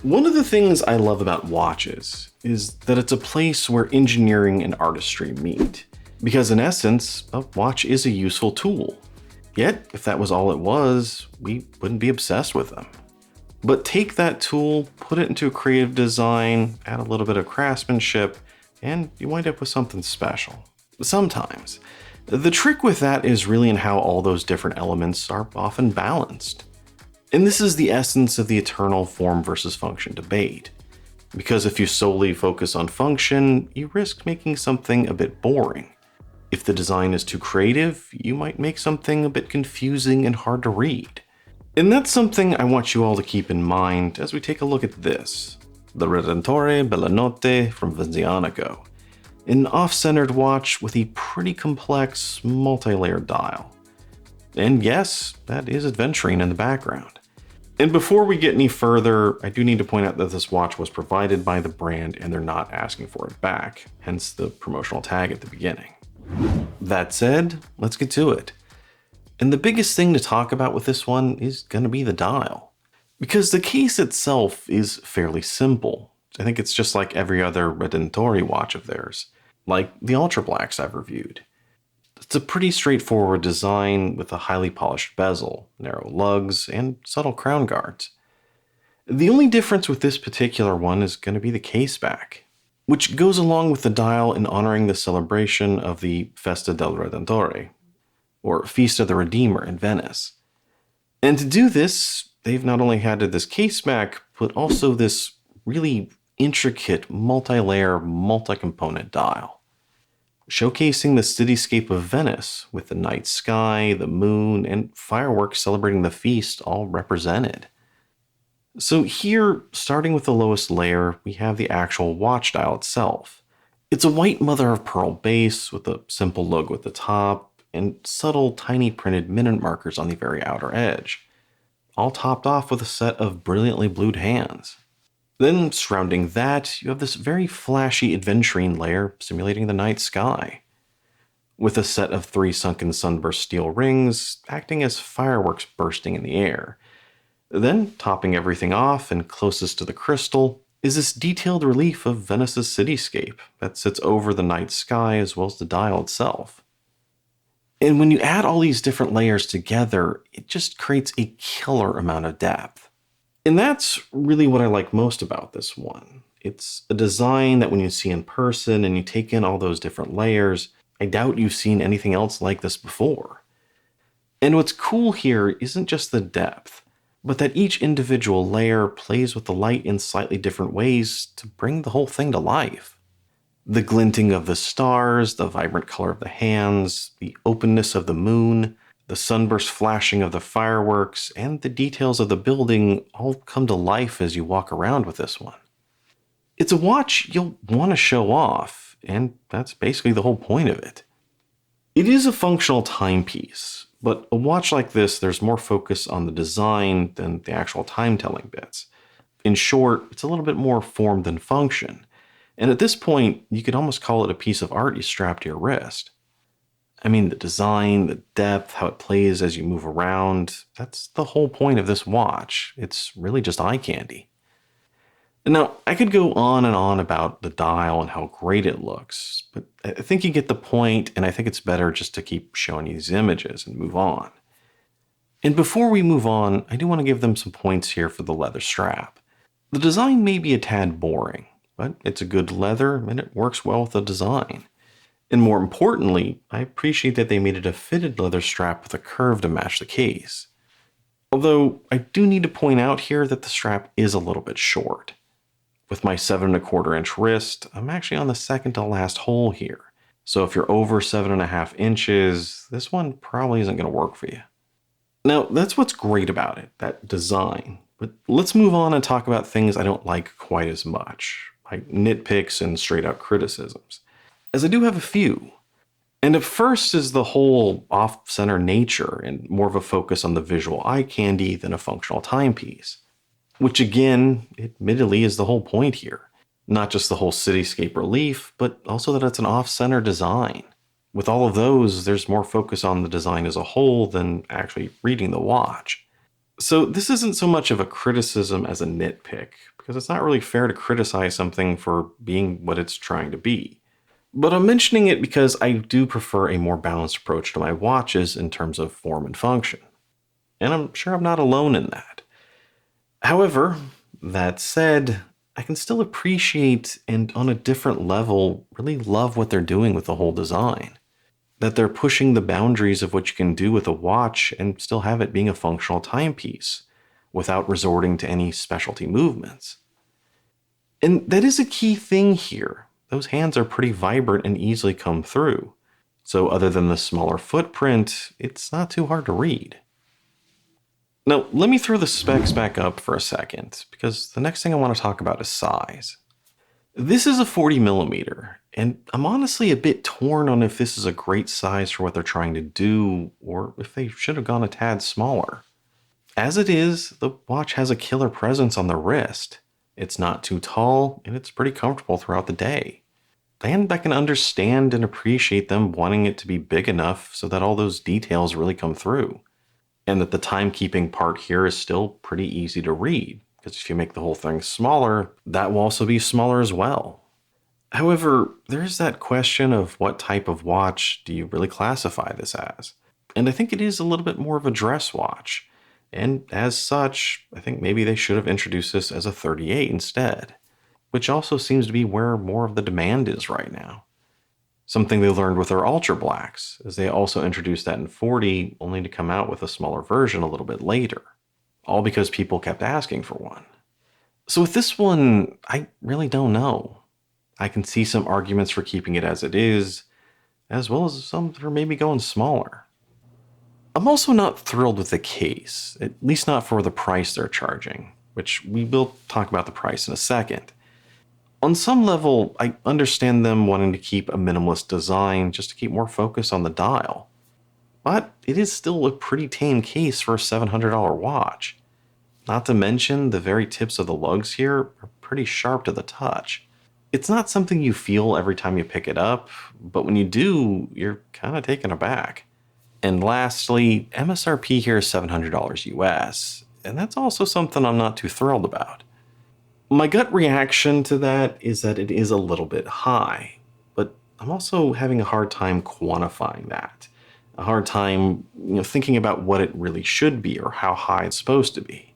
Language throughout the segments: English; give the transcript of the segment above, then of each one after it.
One of the things I love about watches is that it's a place where engineering and artistry meet. Because in essence, a watch is a useful tool. Yet, if that was all it was, we wouldn't be obsessed with them. But take that tool, put it into a creative design, add a little bit of craftsmanship, and you wind up with something special. Sometimes. The trick with that is really in how all those different elements are often balanced. And this is the essence of the eternal form versus function debate. Because if you solely focus on function, you risk making something a bit boring. If the design is too creative, you might make something a bit confusing and hard to read. And that's something I want you all to keep in mind as we take a look at this. The Redentore Bellanotte from Venezianico. An off-centered watch with a pretty complex, multi-layered dial. And yes, that is adventuring in the background. And before we get any further, I do need to point out that this watch was provided by the brand and they're not asking for it back, hence the promotional tag at the beginning. That said, let's get to it. And the biggest thing to talk about with this one is going to be the dial. Because the case itself is fairly simple. I think it's just like every other Redentore watch of theirs, like the Ultra Blacks I've reviewed. It's a pretty straightforward design with a highly polished bezel, narrow lugs, and subtle crown guards. The only difference with this particular one is going to be the case back, which goes along with the dial in honoring the celebration of the Festa del Redentore, or Feast of the Redeemer in Venice. And to do this, they've not only added this case back, but also this really intricate, multi-layer, multi-component dial, showcasing the cityscape of Venice with the night sky, the moon, and fireworks celebrating the feast all represented. So here, starting with the lowest layer, we have the actual watch dial itself. It's a white mother-of-pearl base with a simple logo at the top and subtle tiny printed minute markers on the very outer edge, all topped off with a set of brilliantly blued hands. Then, surrounding that, you have this very flashy adventuring layer simulating the night sky, with a set of 3 sunken sunburst steel rings acting as fireworks bursting in the air. Then, topping everything off and closest to the crystal, is this detailed relief of Venice's cityscape that sits over the night sky as well as the dial itself. And when you add all these different layers together, it just creates a killer amount of depth. And that's really what I like most about this one. It's a design that when you see in person and you take in all those different layers, I doubt you've seen anything else like this before. And what's cool here isn't just the depth, but that each individual layer plays with the light in slightly different ways to bring the whole thing to life. The glinting of the stars, the vibrant color of the hands, the openness of the moon, the sunburst flashing of the fireworks, and the details of the building all come to life as you walk around with this one. It's a watch you'll want to show off, and that's basically the whole point of it. It is a functional timepiece, but a watch like this, there's more focus on the design than the actual time-telling bits. In short, it's a little bit more form than function. And at this point, you could almost call it a piece of art you strap to your wrist. I mean, the design, the depth, how it plays as you move around, that's the whole point of this watch. It's really just eye candy. Now, I could go on and on about the dial and how great it looks, but I think you get the point, and I think it's better just to keep showing you these images and move on. And before we move on, I do want to give them some points here for the leather strap. The design may be a tad boring, but it's a good leather and it works well with the design. And more importantly, I appreciate that they made it a fitted leather strap with a curve to match the case. Although I do need to point out here that the strap is a little bit short. With my 7¼ inch wrist, I'm actually on the second to last hole here. So if you're over 7½ inches, this one probably isn't going to work for you. Now, that's what's great about it, that design. But let's move on and talk about things I don't like quite as much, like nitpicks and straight out criticisms, as I do have a few. And at first is the whole off-center nature and more of a focus on the visual eye candy than a functional timepiece, which again, admittedly, is the whole point here. Not just the whole cityscape relief, but also that it's an off-center design. With all of those, there's more focus on the design as a whole than actually reading the watch. So this isn't so much of a criticism as a nitpick, because it's not really fair to criticize something for being what it's trying to be. But I'm mentioning it because I do prefer a more balanced approach to my watches in terms of form and function. And I'm sure I'm not alone in that. However, that said, I can still appreciate and on a different level really love what they're doing with the whole design. That they're pushing the boundaries of what you can do with a watch and still have it being a functional timepiece without resorting to any specialty movements. And that is a key thing here. Those hands are pretty vibrant and easily come through. So other than the smaller footprint, it's not too hard to read. Now, let me throw the specs back up for a second, because the next thing I want to talk about is size. This is a 40 millimeter, and I'm honestly a bit torn on if this is a great size for what they're trying to do, or if they should have gone a tad smaller. As it is, the watch has a killer presence on the wrist. It's not too tall, and it's pretty comfortable throughout the day. And I can understand and appreciate them wanting it to be big enough so that all those details really come through. And that the timekeeping part here is still pretty easy to read, because if you make the whole thing smaller, that will also be smaller as well. However, there's that question of what type of watch do you really classify this as? And I think it is a little bit more of a dress watch. And as such, I think maybe they should have introduced this as a 38 instead, which also seems to be where more of the demand is right now. Something they learned with their Ultra Blacks, as they also introduced that in 40, only to come out with a smaller version a little bit later. All because people kept asking for one. So with this one, I really don't know. I can see some arguments for keeping it as it is, as well as some for maybe going smaller. I'm also not thrilled with the case, at least not for the price they're charging, which we will talk about the price in a second. On some level, I understand them wanting to keep a minimalist design just to keep more focus on the dial. But it is still a pretty tame case for a $700 watch. Not to mention, the very tips of the lugs here are pretty sharp to the touch. It's not something you feel every time you pick it up, but when you do, you're kind of taken aback. And lastly, MSRP here is $700 US, and that's also something I'm not too thrilled about. My gut reaction to that is that it is a little bit high, but I'm also having a hard time quantifying that. A hard time, thinking about what it really should be or how high it's supposed to be.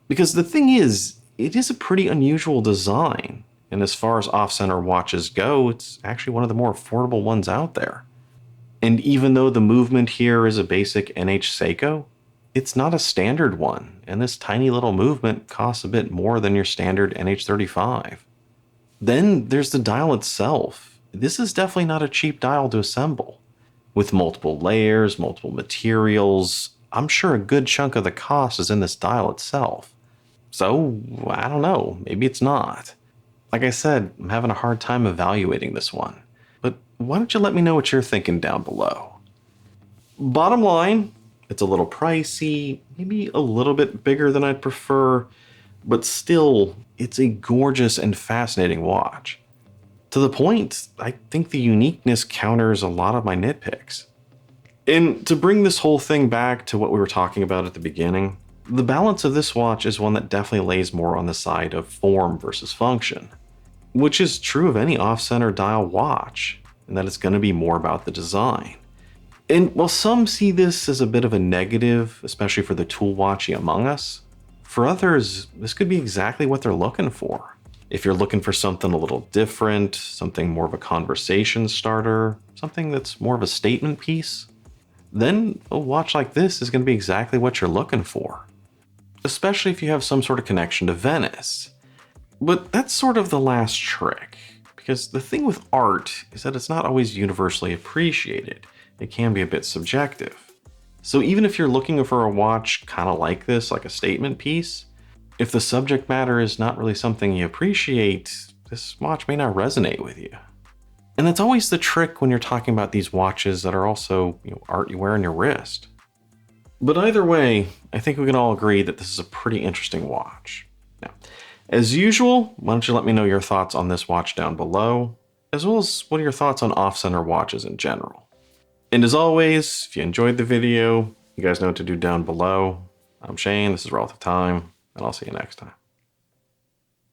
Because the thing is, it is a pretty unusual design, and as far as off-center watches go, it's actually one of the more affordable ones out there. And even though the movement here is a basic NH Seiko, it's not a standard one, and this tiny little movement costs a bit more than your standard NH35. Then there's the dial itself. This is definitely not a cheap dial to assemble. With multiple layers, multiple materials, I'm sure a good chunk of the cost is in this dial itself. So, I don't know, maybe it's not. Like I said, I'm having a hard time evaluating this one. But why don't you let me know what you're thinking down below? Bottom line, it's a little pricey, maybe a little bit bigger than I'd prefer, but still, it's a gorgeous and fascinating watch. To the point, I think the uniqueness counters a lot of my nitpicks. And to bring this whole thing back to what we were talking about at the beginning, the balance of this watch is one that definitely lays more on the side of form versus function, which is true of any off-center dial watch, and that it's going to be more about the design. And while some see this as a bit of a negative, especially for the tool watchy among us, for others, this could be exactly what they're looking for. If you're looking for something a little different, something more of a conversation starter, something that's more of a statement piece, then a watch like this is going to be exactly what you're looking for. Especially if you have some sort of connection to Venice. But that's sort of the last trick, because the thing with art is that it's not always universally appreciated. It can be a bit subjective. So even if you're looking for a watch kind of like this, like a statement piece, if the subject matter is not really something you appreciate, this watch may not resonate with you. And that's always the trick when you're talking about these watches that are also art you wear on your wrist. But either way, I think we can all agree that this is a pretty interesting watch. Now, as usual, why don't you let me know your thoughts on this watch down below, as well as what are your thoughts on off-center watches in general. And as always, if you enjoyed the video, you guys know what to do down below. I'm Shane, this is Relative Time, and I'll see you next time.